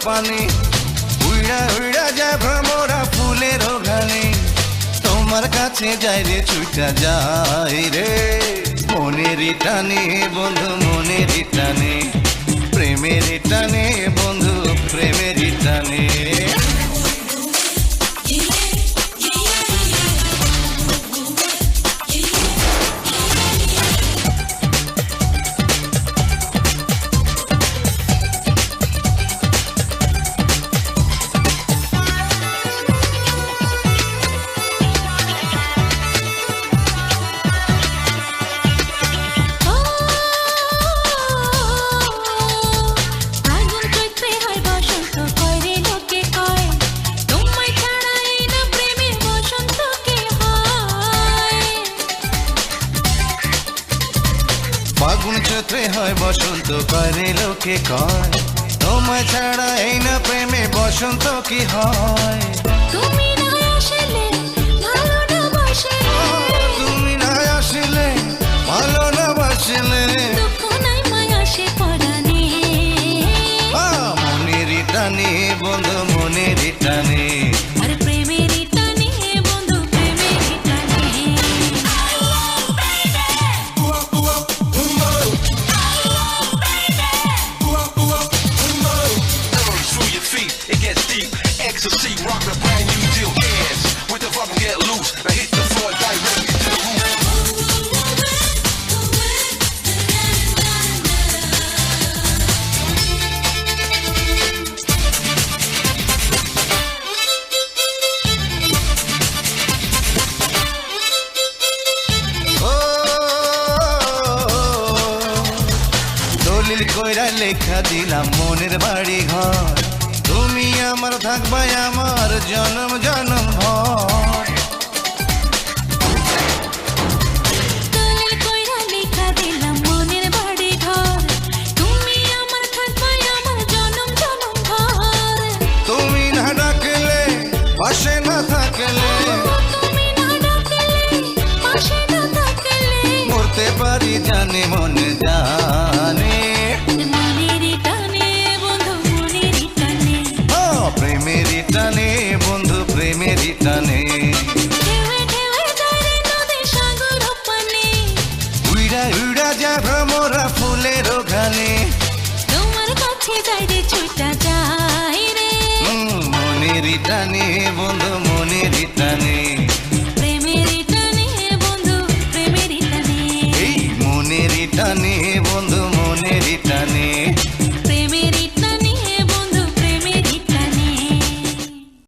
পানি উইড়া উইড়া যায় ভ্রমরা ফুলের ঘানি তোমার কাছে যাই রে ছুটা যাই রে মনের টানে বন্ধু মনের টানে প্রেমের টানে বন্ধু প্রেমের টানে ফাগুন চৈত্রে হয় বসন্ত করে লোকে কয় তোমায় ছাড়া এই না প্রেমে বসন্ত কি হয় তুমি না আসলে ভালো না বাসলে তুমি না আসলে ভালো না বাসলে দুঃখ নাই মায়া সে পরানে মনের টানে বন্ধু মনের টানে আর প্রেমের টানে বন্ধু প্রেমের টানে Ecstasy, rock the brand new deal. Dance with the rhythm, get loose. Now hit the floor directly to the roof. দলিল কইরা লেখা দিলাম মনের বাড়ি ঘর তুমি আমার থাকবাই আমার জনম জনম ভর দলিল কইরা লেখা দিলাম মনের বাড়ি ঘর তুমি আমার থাকবাই আমার জনম জনম ভর তুমি না ডাকলে পাশে না থাকলে তুমি না ডাকলে পাশে না থাকলে মরতে পারি জানে মনে জানে মনের টানে বন্ধু মনের টানে প্রেমের টানে বন্ধু প্রেমের টানে ঢেউে ঢেউে যায় রে নদী সাগর পানে উইড়া উইড়া যা ভ্রমরা ফুলের ঘানে তোমার কাছে যাই রে ছুটা যাই রে মনের টানে বন্ধু মনের টানে